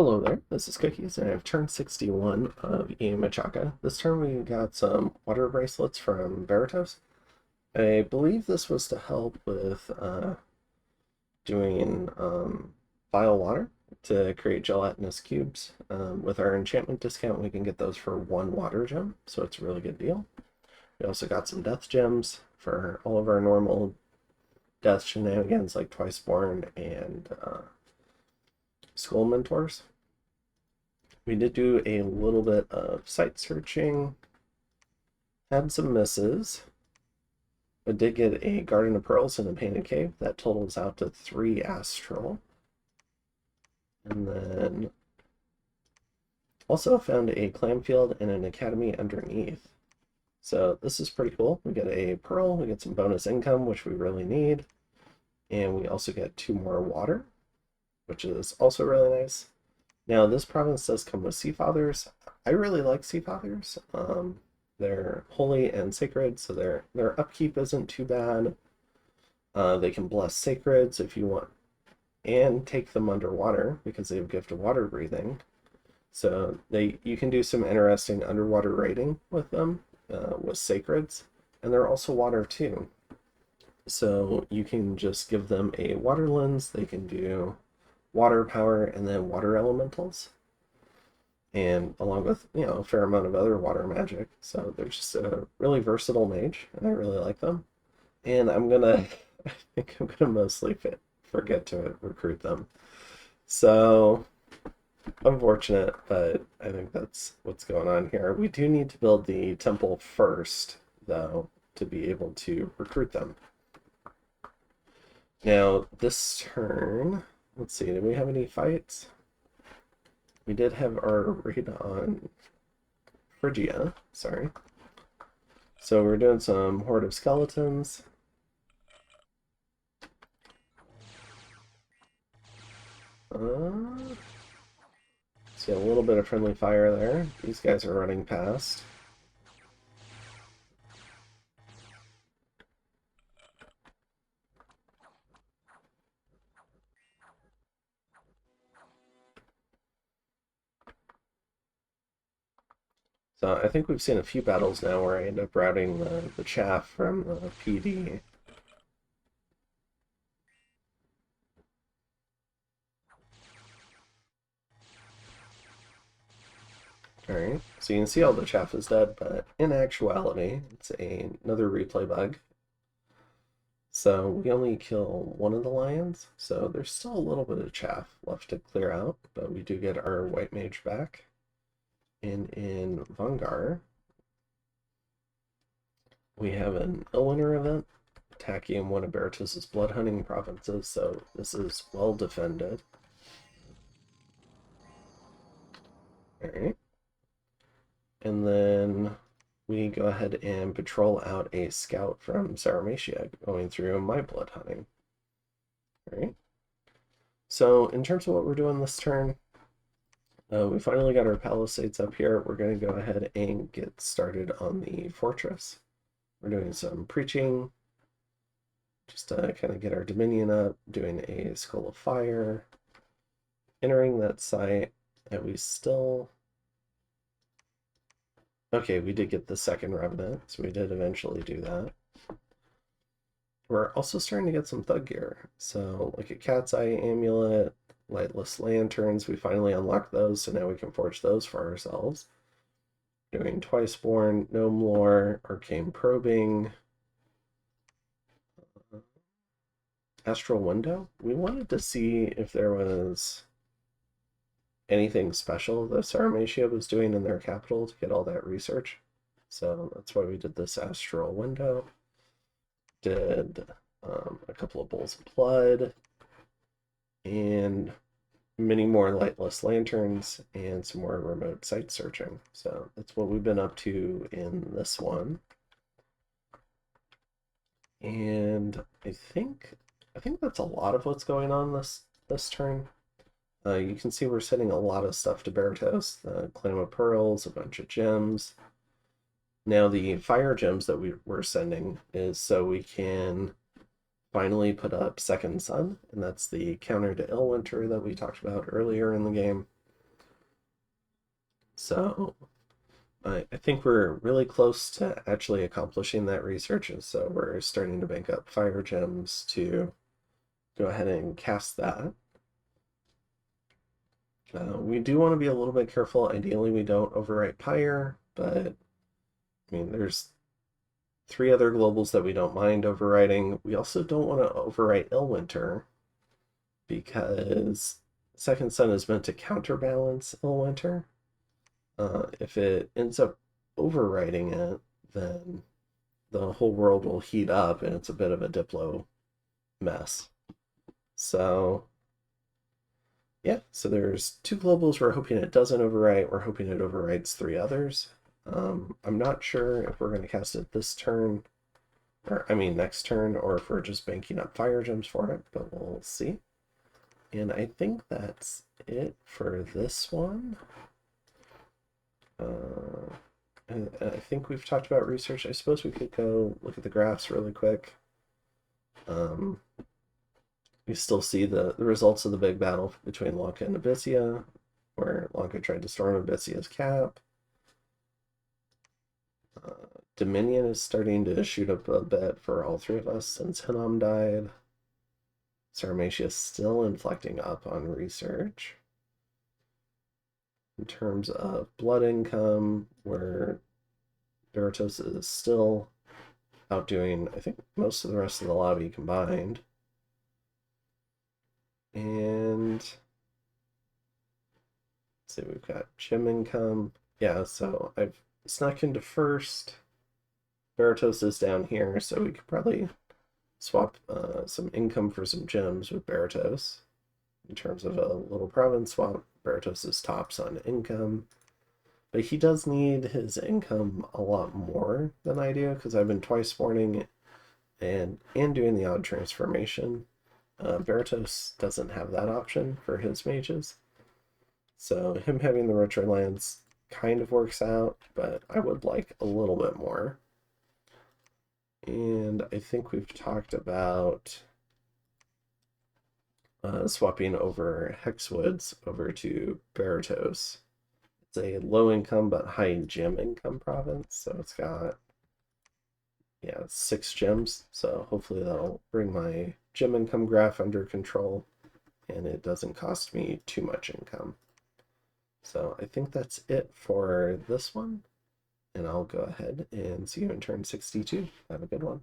Hello there, this is Cookies, and I have turn 61 of EA Machaka. This turn we got some water bracelets from Berytos. I believe this was to help with doing vile water to create gelatinous cubes. With our enchantment discount, we can get those for one water gem, so it's a really good deal. We also got some death gems for all of our normal death shenanigans like Twiceborn and School Mentors. We did do a little bit of site searching, had some misses, but did get a Garden of Pearls and a Painted Cave. That totals out to 3 Astral. And then also found a clam field and an academy underneath. So this is pretty cool. We get a pearl, we get some bonus income, which we really need. And we also get 2 more water, which is also really nice. Now, this province does come with Sea Fathers. I really like Sea Fathers. They're holy and sacred, so their upkeep isn't too bad. They can bless sacreds if you want, and take them underwater because they have Gift of Water Breathing. So you can do some interesting underwater raiding with them, with sacreds, and they're also water too. So you can just give them a water lens. They can do water power and then water elementals, and along with a fair amount of other water magic. So they're just a really versatile mage, and I really like them. And I think I'm gonna mostly forget to recruit them. So unfortunate, but I think that's what's going on here. We do need to build the temple first, though, to be able to recruit them. Now this turn, let's see, did we have any fights? We did have our raid on Phrygia, sorry. So we're doing some Horde of Skeletons. See a little bit of friendly fire there. These guys are running past. So I think we've seen a few battles now where I end up routing the chaff from the PD. Alright, so you can see all the chaff is dead, but in actuality, it's another replay bug. So we only kill one of the lions, so there's still a little bit of chaff left to clear out, but we do get our white mage back. And in Vangar, we have an Illwinter event attacking one of Berytos' blood hunting provinces, so this is well defended. Alright. And then we go ahead and patrol out a scout from Sarmatia going through my blood hunting. Alright. So in terms of what we're doing this turn, we finally got our palisades up here. We're going to go ahead and get started on the fortress. We're doing some preaching, just to kind of get our dominion up, doing a Skull of Fire, entering that site that we still... Okay, we did get the second Revenant, so we did eventually do that. We're also starting to get some thug gear. So, like a Cat's Eye Amulet, Lightless Lanterns, we finally unlocked those, so now we can forge those for ourselves. Doing Twiceborn, Gnome Lore, Arcane Probing, Astral Window. We wanted to see if there was anything special that Sarmatia was doing in their capital to get all that research. So that's why we did this Astral Window. Did a couple of Bowls of Blood, and many more Lightless Lanterns, and some more remote site searching. So that's what we've been up to in this one. And I think that's a lot of what's going on this turn. You can see we're sending a lot of stuff to Berytos, the Clam of Pearls, a bunch of gems. Now the fire gems that we're sending is so we can finally put up Second Sun, and that's the counter to Illwinter that we talked about earlier in the game. So I think we're really close to actually accomplishing that research, and so we're starting to bank up fire gems to go ahead and cast that. We do want to be a little bit careful. Ideally, we don't overwrite Pyre, but I mean, there's 3 other globals that we don't mind overwriting. We also don't want to overwrite Illwinter because Second Sun is meant to counterbalance Illwinter. If it ends up overwriting it, then the whole world will heat up and it's a bit of a Diplo mess. So yeah, so there's 2 globals we're hoping it doesn't overwrite. We're hoping it overwrites 3 others. I'm not sure if we're going to cast it this turn, or I mean next turn, or if we're just banking up fire gems for it, but we'll see. And I think that's it for this one. I think we've talked about research. I suppose we could go look at the graphs really quick. You still see the results of the big battle between Lanka and Abyssia, where Lanka tried to storm Abyssia's cap. Dominion is starting to shoot up a bit for all 3 of us since Hinnom died. Sarmatia is still inflecting up on research. In terms of blood income, where Berytos is still outdoing, I think, most of the rest of the lobby combined. And let's see, we've got gem income. Yeah, so I've snuck into first. Berytos is down here, so we could probably swap some income for some gems with Berytos. In terms of a little province swap, Berytos is tops on income. But he does need his income a lot more than I do, because I've been twice warning and doing the odd transformation. Berytos doesn't have that option for his mages. So him having the richer lands kind of works out, but I would like a little bit more. And I think we've talked about swapping over Hexwoods over to Berytos. It's a low income but high gem income province, so it's got 6 gems. So hopefully that'll bring my gem income graph under control, and it doesn't cost me too much income. So I think that's it for this one, and I'll go ahead and see you in turn 62. Have a good one.